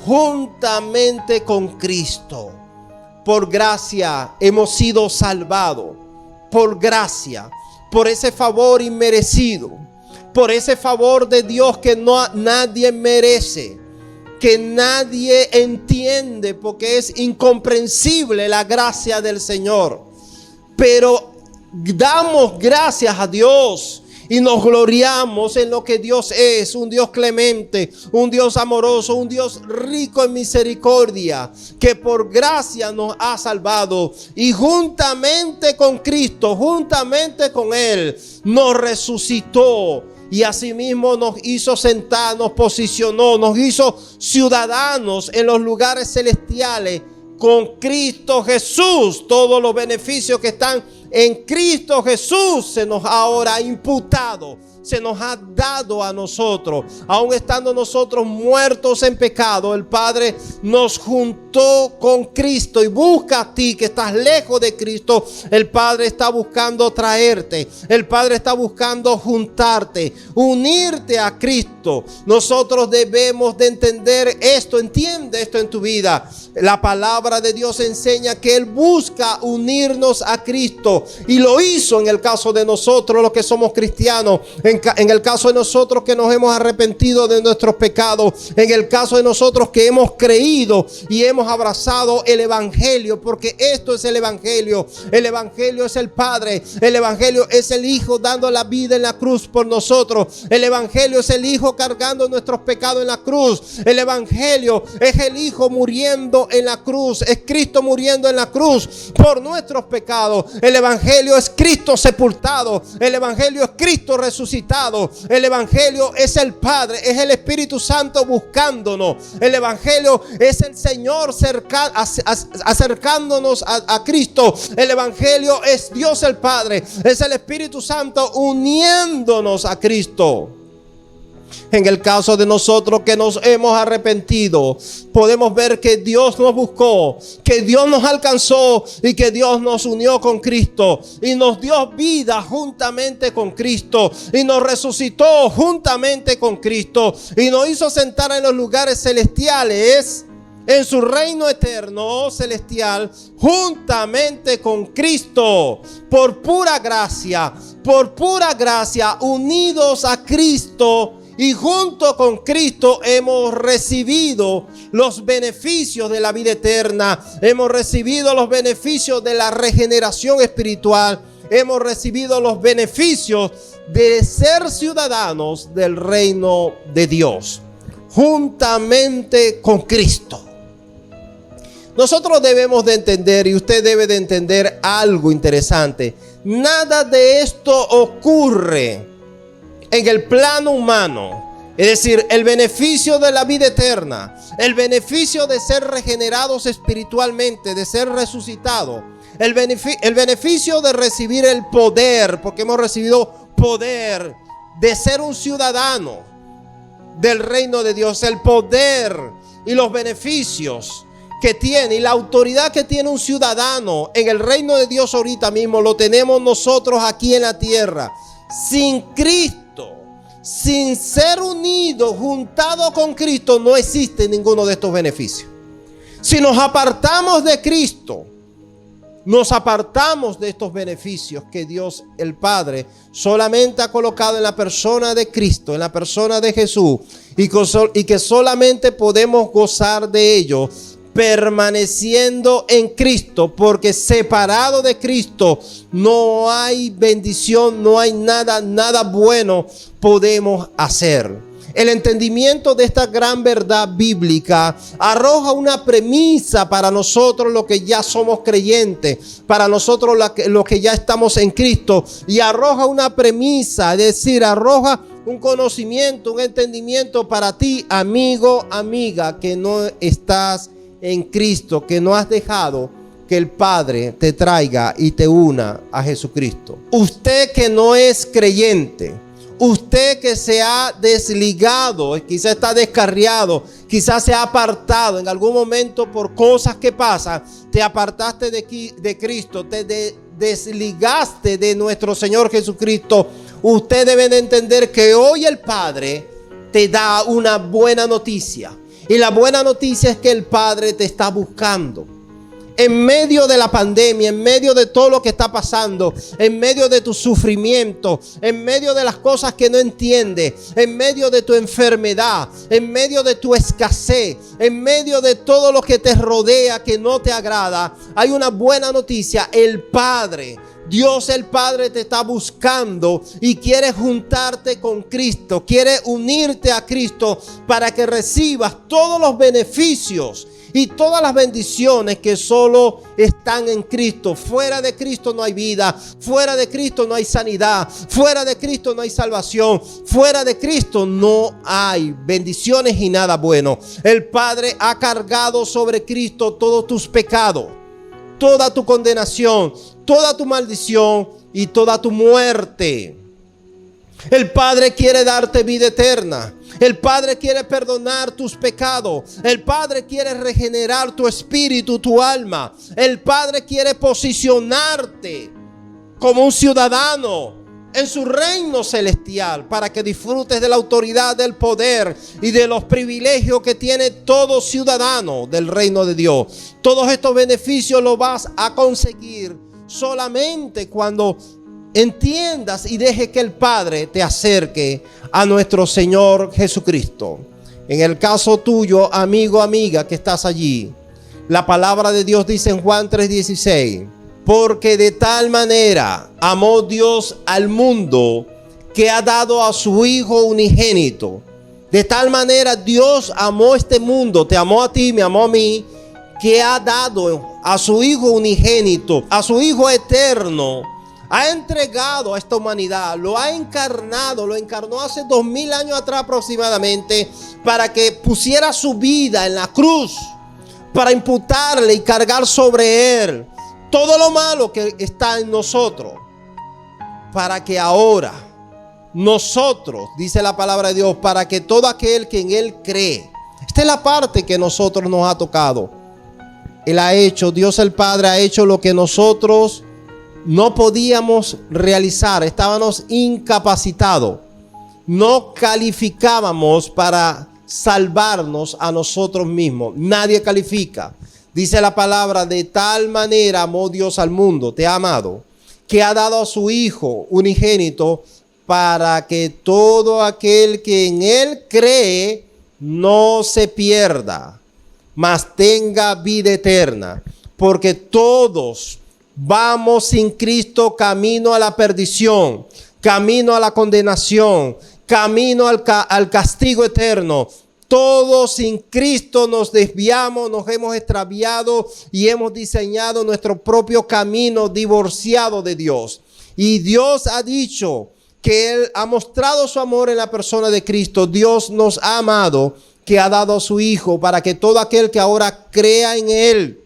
juntamente con Cristo. Por gracia hemos sido salvados. Por gracia, por ese favor inmerecido, por ese favor de Dios que nadie merece, que nadie entiende porque es incomprensible la gracia del Señor. Pero damos gracias a Dios y nos gloriamos en lo que Dios es, un Dios clemente, un Dios amoroso, un Dios rico en misericordia, que por gracia nos ha salvado y juntamente con Cristo, juntamente con Él, nos resucitó. Y asimismo nos hizo sentar, nos posicionó, nos hizo ciudadanos en los lugares celestiales con Cristo Jesús. Todos los beneficios que están en Cristo Jesús se nos ha ahora imputado, se nos ha dado a nosotros. Aun estando nosotros muertos en pecado, el Padre nos juntó con Cristo y busca a ti que estás lejos de Cristo. El Padre está buscando traerte, el Padre está buscando juntarte, unirte a Cristo. Nosotros debemos de entender esto, entiende esto en tu vida. La palabra de Dios enseña que Él busca unirnos a Cristo y lo hizo en el caso de nosotros los que somos cristianos, en el caso de nosotros que nos hemos arrepentido de nuestros pecados, en el caso de nosotros que hemos creído y hemos abrazado el Evangelio, porque esto es el Evangelio. El Evangelio es el Padre, el Evangelio es el Hijo dando la vida en la cruz por nosotros, el Evangelio es el Hijo cargando nuestros pecados en la cruz, el Evangelio es el Hijo muriendo en la cruz, es Cristo muriendo en la cruz por nuestros pecados. El Evangelio es Cristo sepultado, el Evangelio es Cristo resucitado, el Evangelio es el Padre, es el Espíritu Santo buscándonos, el Evangelio es el Señor acercándonos a Cristo, el Evangelio es Dios el Padre, es el Espíritu Santo uniéndonos a Cristo. En el caso de nosotros que nos hemos arrepentido, podemos ver que Dios nos buscó, que Dios nos alcanzó y que Dios nos unió con Cristo y nos dio vida juntamente con Cristo y nos resucitó juntamente con Cristo y nos hizo sentar en los lugares celestiales en su reino eterno celestial juntamente con Cristo por pura gracia, unidos a Cristo. Y junto con Cristo hemos recibido los beneficios de la vida eterna. Hemos recibido los beneficios de la regeneración espiritual. Hemos recibido los beneficios de ser ciudadanos del reino de Dios. Juntamente con Cristo. Nosotros debemos de entender, y usted debe de entender algo interesante. Nada de esto ocurre en el plano humano, es decir, el beneficio de la vida eterna, el beneficio de ser regenerados espiritualmente, de ser resucitados, el beneficio de recibir el poder, porque hemos recibido poder, de ser un ciudadano del reino de Dios, el poder y los beneficios que tiene y la autoridad que tiene un ciudadano en el reino de Dios ahorita mismo, lo tenemos nosotros aquí en la tierra. Sin Cristo, sin ser unido, juntado con Cristo, no existe ninguno de estos beneficios. Si nos apartamos de Cristo, nos apartamos de estos beneficios que Dios el Padre solamente ha colocado en la persona de Cristo, en la persona de Jesús, y que solamente podemos gozar de ellos permaneciendo en Cristo, porque separado de Cristo no hay bendición, no hay nada bueno podemos hacer. El entendimiento de esta gran verdad bíblica arroja una premisa para nosotros los que ya somos creyentes, para nosotros los que ya estamos en Cristo, y arroja una premisa, es decir, arroja un conocimiento, un entendimiento para ti, amigo, amiga, que no estás en Cristo, que no has dejado que el Padre te traiga y te una a Jesucristo. Usted que no es creyente, usted que se ha desligado, quizás está descarriado, quizás se ha apartado en algún momento por cosas que pasan, te apartaste de Cristo, te desligaste de nuestro Señor Jesucristo. Usted debe de entender que hoy el Padre te da una buena noticia. Y la buena noticia es que el Padre te está buscando. En medio de la pandemia, en medio de todo lo que está pasando, en medio de tu sufrimiento, en medio de las cosas que no entiendes, en medio de tu enfermedad, en medio de tu escasez, en medio de todo lo que te rodea que no te agrada, hay una buena noticia. El Padre, Dios el Padre, te está buscando y quiere juntarte con Cristo, quiere unirte a Cristo para que recibas todos los beneficios y todas las bendiciones que solo están en Cristo. Fuera de Cristo no hay vida, fuera de Cristo no hay sanidad, fuera de Cristo no hay salvación, fuera de Cristo no hay bendiciones y nada bueno. El Padre ha cargado sobre Cristo todos tus pecados, toda tu condenación, toda tu maldición y toda tu muerte. El Padre quiere darte vida eterna. El Padre quiere perdonar tus pecados. El Padre quiere regenerar tu espíritu, tu alma. El Padre quiere posicionarte como un ciudadano en su reino celestial para que disfrutes de la autoridad, del poder y de los privilegios que tiene todo ciudadano del reino de Dios. Todos estos beneficios los vas a conseguir solamente cuando entiendas y deje que el Padre te acerque a nuestro Señor Jesucristo. En el caso tuyo, amigo, amiga, que estás allí, la palabra de Dios dice en Juan 3:16: porque de tal manera amó Dios al mundo que ha dado a su Hijo unigénito. De tal manera Dios amó este mundo, te amó a ti, me amó a mí, que ha dado a su Hijo unigénito, a su Hijo eterno. Ha entregado a esta humanidad, lo ha encarnado, lo encarnó hace 2000 años atrás aproximadamente, para que pusiera su vida en la cruz, para imputarle y cargar sobre él todo lo malo que está en nosotros, para que ahora nosotros, dice la palabra de Dios, para que todo aquel que en él cree, esta es la parte que nosotros nos ha tocado. Él ha hecho, Dios el Padre ha hecho lo que nosotros no podíamos realizar, estábamos incapacitados, no calificábamos para salvarnos a nosotros mismos. Nadie califica. Dice la palabra: de tal manera amó Dios al mundo, te ha amado, que ha dado a su Hijo unigénito, para que todo aquel que en él cree no se pierda, mas tenga vida eterna. Porque todos vamos sin Cristo camino a la perdición, camino a la condenación, camino al castigo eterno. Todos sin Cristo nos desviamos, nos hemos extraviado y hemos diseñado nuestro propio camino divorciado de Dios. Y Dios ha dicho que Él ha mostrado su amor en la persona de Cristo. Dios nos ha amado, que ha dado a su Hijo, para que todo aquel que ahora crea en Él,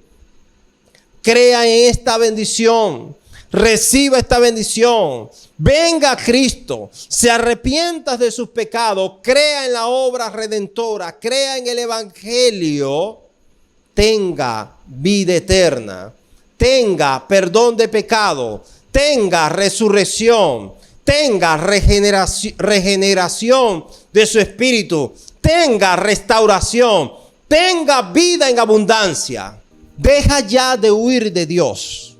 crea en esta bendición, reciba esta bendición, venga a Cristo, se arrepienta de sus pecados, crea en la obra redentora, crea en el Evangelio, tenga vida eterna, tenga perdón de pecado, tenga resurrección, tenga regeneración de su espíritu, tenga restauración, tenga vida en abundancia. Deja ya de huir de Dios.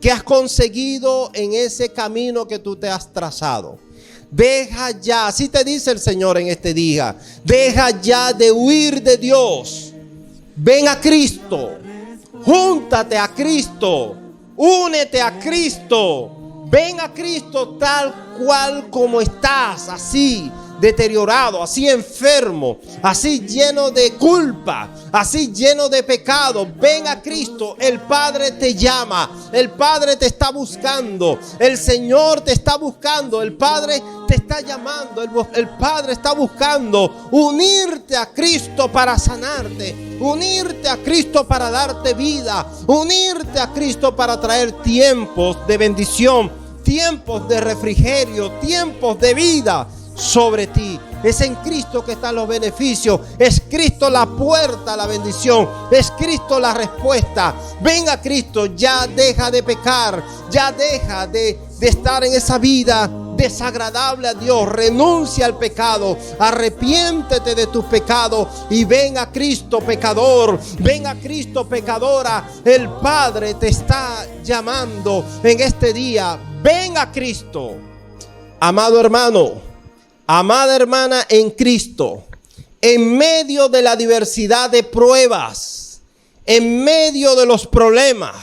¿Qué has conseguido en ese camino que tú te has trazado? Deja ya, así te dice el Señor en este día, deja ya de huir de Dios. Ven a Cristo, júntate a Cristo, únete a Cristo. Ven a Cristo tal cual como estás, así deteriorado, así enfermo, así lleno de culpa, así lleno de pecado. Ven a Cristo. El Padre te llama, el Padre te está buscando, el Señor te está buscando, el Padre te está llamando, el Padre está buscando unirte a Cristo para sanarte, unirte a Cristo para darte vida, unirte a Cristo para traer tiempos de bendición, tiempos de refrigerio, tiempos de vida sobre ti. Es en Cristo que están los beneficios. Es Cristo la puerta a la bendición. Es Cristo la respuesta. Ven a Cristo, ya deja de pecar, ya deja de estar en esa vida desagradable a Dios. Renuncia al pecado, arrepiéntete de tus pecados y ven a Cristo, pecador. Ven a Cristo, pecadora. El Padre te está llamando en este día. Ven a Cristo. Amado hermano, amada hermana en Cristo, en medio de la diversidad de pruebas, en medio de los problemas,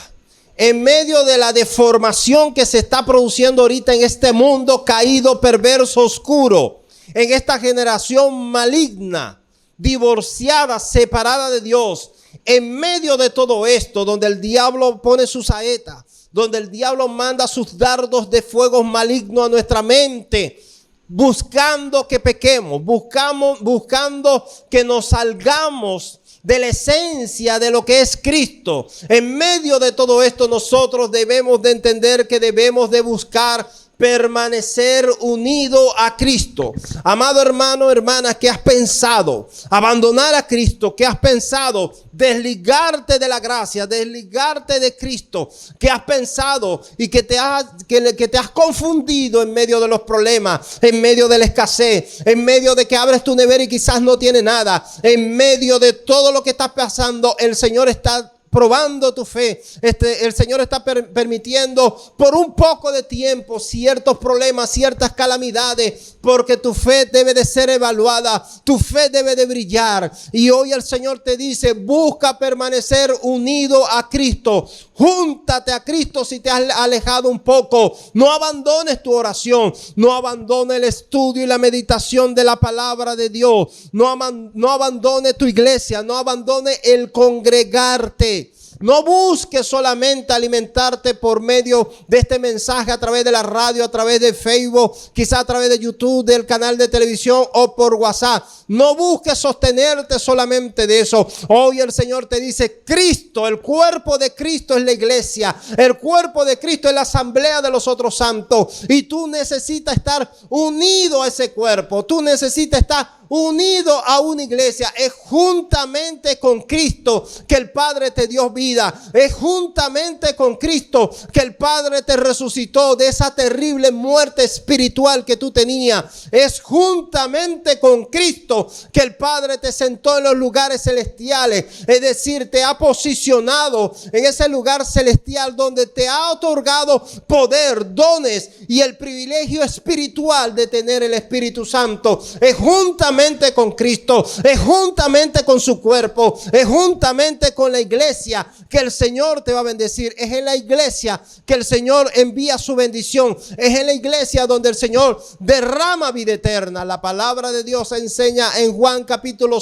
en medio de la deformación que se está produciendo ahorita en este mundo caído, perverso, oscuro, en esta generación maligna, divorciada, separada de Dios, en medio de todo esto, donde el diablo pone sus saetas, donde el diablo manda sus dardos de fuego maligno a nuestra mente, buscando que pequemos, buscando que nos salgamos de la esencia de lo que es Cristo. En medio de todo esto, nosotros debemos de entender que debemos de buscar permanecer unido a Cristo. Amado hermano, hermana, ¿qué has pensado? Abandonar a Cristo. ¿Qué has pensado? Desligarte de la gracia, desligarte de Cristo. ¿Qué has pensado? Y que te has confundido en medio de los problemas, en medio de la escasez, en medio de que abres tu nevera y quizás no tiene nada. En medio de todo lo que está pasando, el Señor está probando tu fe. El Señor está permitiendo por un poco de tiempo ciertos problemas, ciertas calamidades, porque tu fe debe de ser evaluada, tu fe debe de brillar. Y hoy el Señor te dice: busca permanecer unido a Cristo. Júntate a Cristo si te has alejado un poco. No abandones tu oración, no abandones el estudio y la meditación de la palabra de Dios. No abandones tu iglesia, no abandones el congregarte. No busques solamente alimentarte por medio de este mensaje a través de la radio, a través de Facebook, quizá a través de YouTube, del canal de televisión o por WhatsApp. No busques sostenerte solamente de eso. Hoy el Señor te dice: Cristo, el cuerpo de Cristo es la iglesia. El cuerpo de Cristo es la asamblea de los otros santos. Y tú necesitas estar unido a ese cuerpo. Tú necesitas estar unido a una iglesia. Es juntamente con Cristo que el Padre te dio vida. Es juntamente con Cristo que el Padre te resucitó de esa terrible muerte espiritual que tú tenías. Es juntamente con Cristo que el Padre te sentó en los lugares celestiales. Es decir, te ha posicionado en ese lugar celestial donde te ha otorgado poder, dones y el privilegio espiritual de tener el Espíritu Santo. Es juntamente con Cristo, es juntamente con su cuerpo, es juntamente con la iglesia que el Señor te va a bendecir. Es en la iglesia que el Señor envía su bendición. Es en la iglesia donde el Señor derrama vida eterna. La palabra de Dios enseña en Juan capítulo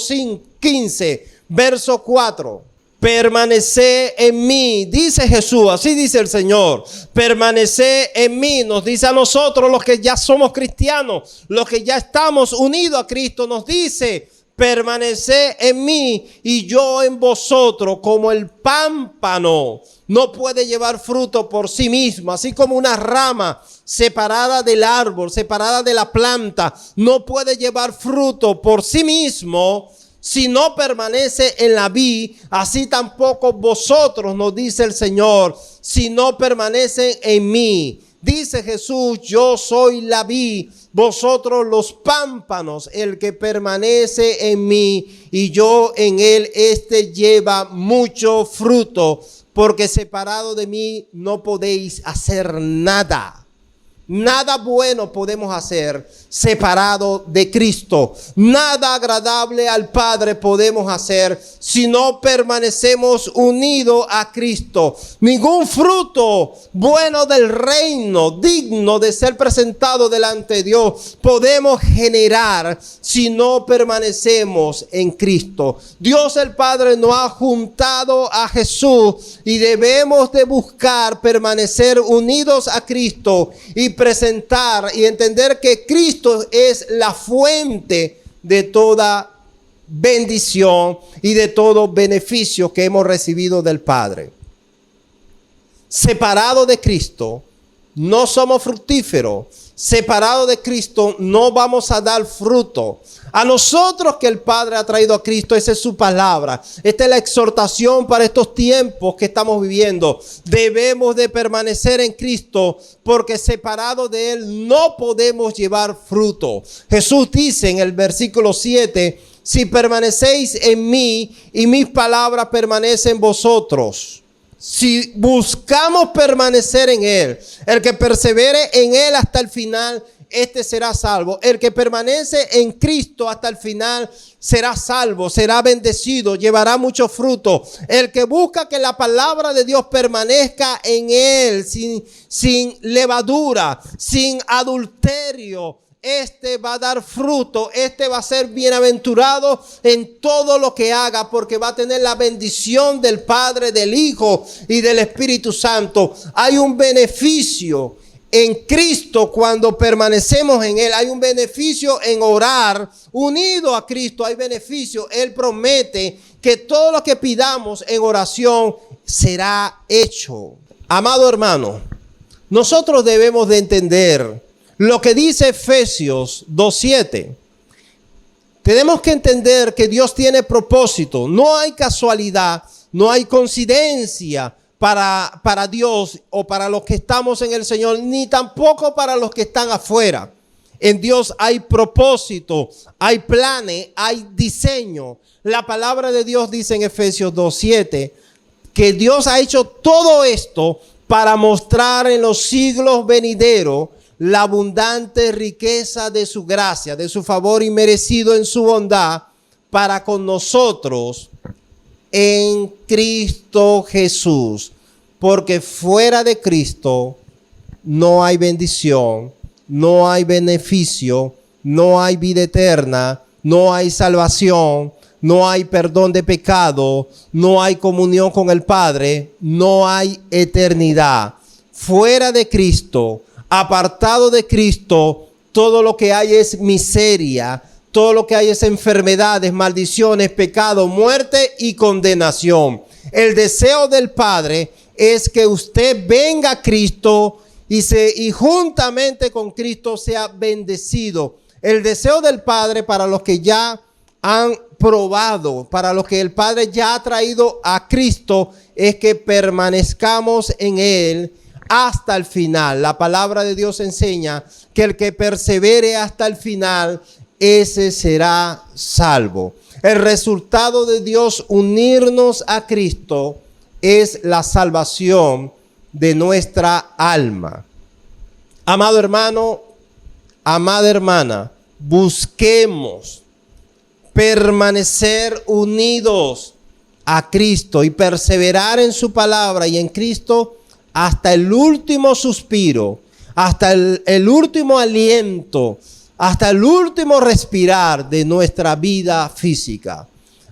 15, verso 4. Permaneced en mí, dice Jesús, así dice el Señor. Permaneced en mí, nos dice a nosotros los que ya somos cristianos, los que ya estamos unidos a Cristo, nos dice: permaneced en mí y yo en vosotros. Como el pámpano no puede llevar fruto por sí mismo, así como una rama separada del árbol, separada de la planta, no puede llevar fruto por sí mismo si no permanece en la vid, así tampoco vosotros, nos dice el Señor, si no permanecen en mí. Dice Jesús: yo soy la vid, vosotros los pámpanos. El que permanece en mí y yo en él, este lleva mucho fruto, porque separado de mí no podéis hacer nada. Nada bueno podemos hacer separado de Cristo. Nada agradable al Padre podemos hacer si no permanecemos unidos a Cristo. Ningún fruto bueno del reino, digno de ser presentado delante de Dios, podemos generar si no permanecemos en Cristo. Dios el Padre nos ha juntado a Jesús y debemos de buscar permanecer unidos a Cristo y presentar y entender que Cristo es la fuente de toda bendición y de todo beneficio que hemos recibido del Padre. Separado de Cristo, no somos fructíferos. separado de Cristo, no vamos a dar fruto. A nosotros que el Padre ha traído a Cristo, esa es su palabra. Esta es la exhortación para estos tiempos que estamos viviendo. Debemos de permanecer en Cristo, porque separados de Él no podemos llevar fruto. Jesús dice en el versículo 7, si permanecéis en mí y mis palabras permanecen en vosotros. Si buscamos permanecer en Él, el que persevere en Él hasta el final, este será salvo. El que permanece en Cristo hasta el final será salvo, será bendecido, llevará mucho fruto. El que busca que la palabra de Dios permanezca en él sin levadura, sin adulterio, este va a dar fruto, este va a ser bienaventurado en todo lo que haga, porque va a tener la bendición del Padre, del Hijo y del Espíritu Santo. Hay un beneficio en Cristo cuando permanecemos en Él. Hay un beneficio en orar unido a Cristo. Hay beneficio. Él promete que todo lo que pidamos en oración será hecho. Amado hermano, nosotros debemos de entender lo que dice Efesios 2:7. Tenemos que entender que Dios tiene propósito. No hay casualidad, no hay coincidencia para Dios o para los que estamos en el Señor, ni tampoco para los que están afuera. En Dios hay propósito, hay planes, hay diseño. La palabra de Dios dice en Efesios 2:7 que Dios ha hecho todo esto para mostrar en los siglos venideros la abundante riqueza de su gracia, de su favor inmerecido en su bondad para con nosotros en Cristo Jesús. Porque fuera de Cristo no hay bendición, no hay beneficio, no hay vida eterna, no hay salvación, no hay perdón de pecado, no hay comunión con el Padre, no hay eternidad. Fuera de Cristo, apartado de Cristo, todo lo que hay es miseria, todo lo que hay es enfermedades, maldiciones, pecado, muerte y condenación. El deseo del Padre es que usted venga a Cristo y juntamente con Cristo sea bendecido. El deseo del Padre para los que ya han probado, para los que el Padre ya ha traído a Cristo, es que permanezcamos en Él hasta el final. La palabra de Dios enseña que el que persevere hasta el final, ese será salvo. El resultado de Dios unirnos a Cristo es la salvación de nuestra alma. Amado hermano, amada hermana, busquemos permanecer unidos a Cristo y perseverar en su palabra y en Cristo hasta el último suspiro, hasta el último aliento, hasta el último respirar de nuestra vida física.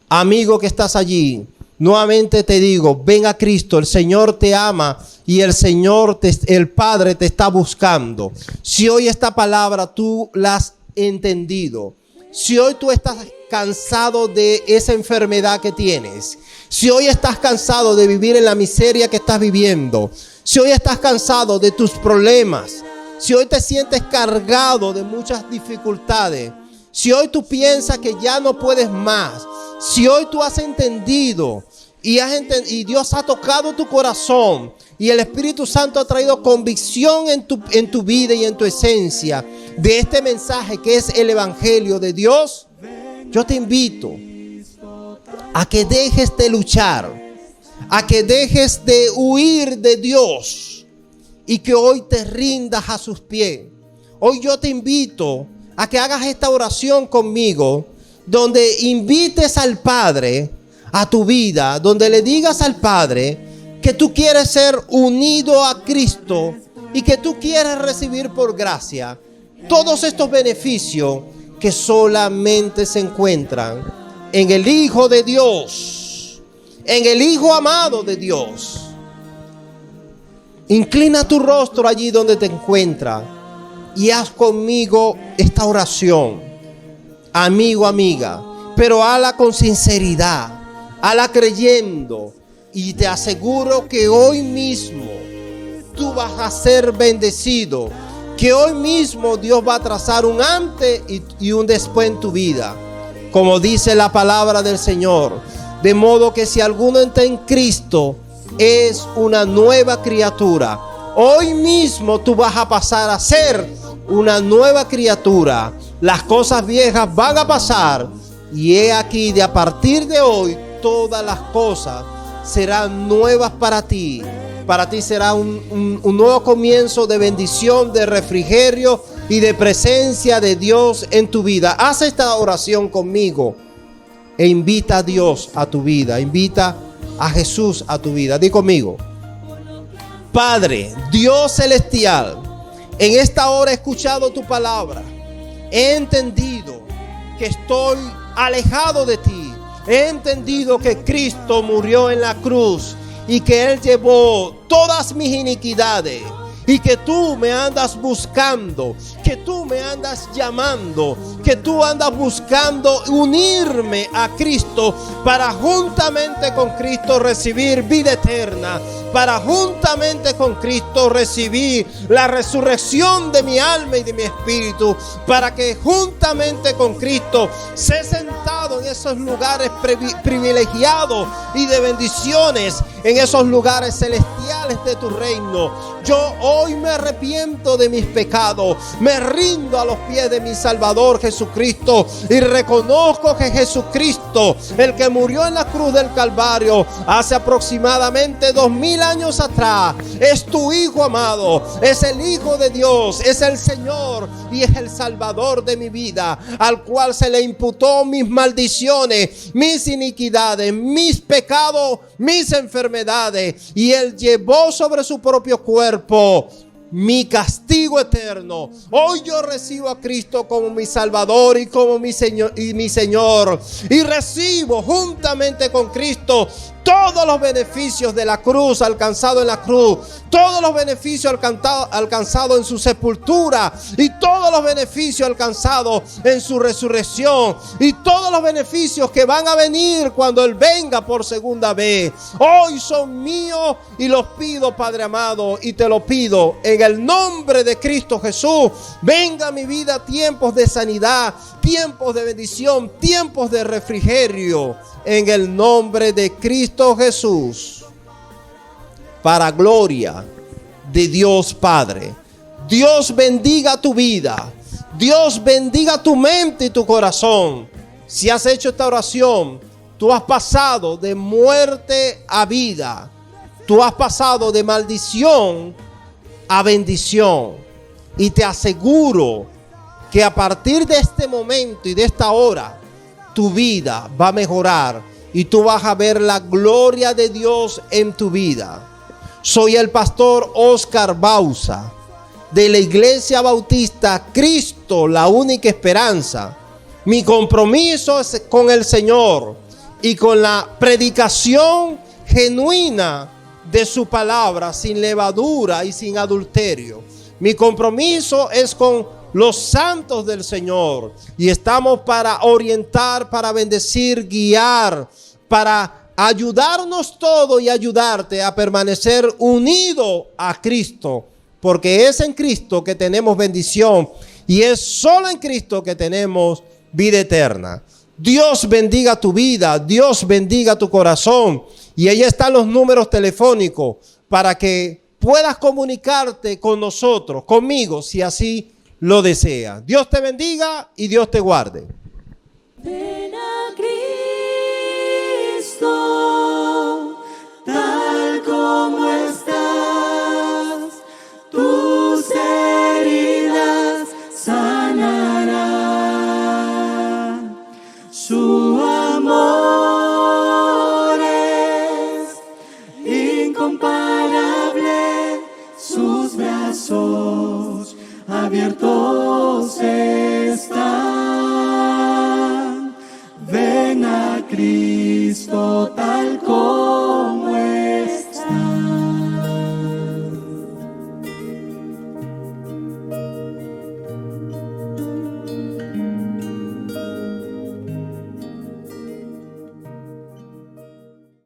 Amigo que estás allí, nuevamente te digo, ven a Cristo, el Señor te ama y el Padre te está buscando. Si hoy esta palabra tú la has entendido, si hoy tú estás cansado de esa enfermedad que tienes, si hoy estás cansado de vivir en la miseria que estás viviendo, si hoy estás cansado de tus problemas, si hoy te sientes cargado de muchas dificultades, si hoy tú piensas que ya no puedes más, si hoy tú has entendido y Dios ha tocado tu corazón y el Espíritu Santo ha traído convicción en tu vida y en tu esencia de este mensaje que es el Evangelio de Dios, yo te invito a que dejes de luchar, a que dejes de huir de Dios y que hoy te rindas a sus pies. Hoy yo te invito a que hagas esta oración conmigo, donde invites al Padre a tu vida, donde le digas al Padre que tú quieres ser unido a Cristo y que tú quieres recibir por gracia todos estos beneficios que solamente se encuentran en el Hijo de Dios, en el Hijo amado de Dios. Inclina tu rostro allí donde te encuentras y haz conmigo esta oración, amigo, amiga, pero hazla con sinceridad, hazla creyendo, y te aseguro que hoy mismo tú vas a ser bendecido, que hoy mismo Dios va a trazar un antes y un después en tu vida, como dice la palabra del Señor. De modo que si alguno está en Cristo, es una nueva criatura. Hoy mismo tú vas a pasar a ser una nueva criatura. Las cosas viejas van a pasar, y he aquí, de a partir de hoy, todas las cosas serán nuevas para ti. Para ti será un nuevo comienzo de bendición, de refrigerio y de presencia de Dios en tu vida. Haz esta oración conmigo e invita a Dios a tu vida. Invita a Jesús a tu vida. Di conmigo: Padre, Dios celestial, en esta hora he escuchado tu palabra. He entendido que estoy alejado de ti. He entendido que Cristo murió en la cruz y que Él llevó todas mis iniquidades, y que tú me andas buscando, que tú me andas llamando, que tú andas buscando unirme a Cristo para juntamente con Cristo recibir vida eterna, para juntamente con Cristo recibir la resurrección de mi alma y de mi espíritu, para que juntamente con Cristo sea sentado en esos lugares privilegiados y de bendiciones, en esos lugares celestiales de tu reino. Yo hoy me arrepiento de mis pecados, me rindo a los pies de mi Salvador Jesucristo y reconozco que Jesucristo, el que murió en la cruz del Calvario hace aproximadamente 2000 años atrás, es tu Hijo amado, es el Hijo de Dios, es el Señor y es el Salvador de mi vida, al cual se le imputó mis maldiciones, mis iniquidades, mis pecados, mis enfermedades, y Él llevó sobre su propio cuerpo mi castigo eterno. Hoy yo recibo a Cristo como mi Salvador y como mi Señor, y recibo juntamente con Cristo todos los beneficios de la cruz, alcanzado en la cruz, todos los beneficios alcanzados en su sepultura, y todos los beneficios alcanzados en su resurrección, y todos los beneficios que van a venir cuando Él venga por segunda vez. Hoy son míos y los pido, Padre amado, y te lo pido en el nombre de Cristo Jesús. Venga a mi vida tiempos de sanidad, tiempos de bendición, tiempos de refrigerio, en el nombre de Cristo Jesús, para gloria de Dios Padre. Dios bendiga tu vida, Dios bendiga tu mente y tu corazón. Si has hecho esta oración, tú has pasado de muerte a vida, tú has pasado de maldición a bendición, y te aseguro que a partir de este momento y de esta hora, tu vida va a mejorar y tú vas a ver la gloria de Dios en tu vida. Soy el pastor Oscar Bauza, de la Iglesia Bautista Cristo, la única esperanza. Mi compromiso es con el Señor y con la predicación genuina de su palabra, sin levadura y sin adulterio. Mi compromiso es con los santos del Señor, y estamos para orientar, para bendecir, guiar, para ayudarnos todos y ayudarte a permanecer unido a Cristo, porque es en Cristo que tenemos bendición y es solo en Cristo que tenemos vida eterna. Dios bendiga tu vida, Dios bendiga tu corazón, y ahí están los números telefónicos para que puedas comunicarte con nosotros, conmigo, si así lo desea. Dios te bendiga y Dios te guarde. Ven a Cristo, tal como estás, tus heridas sanará. Su amor es incomparable, sus brazos abiertos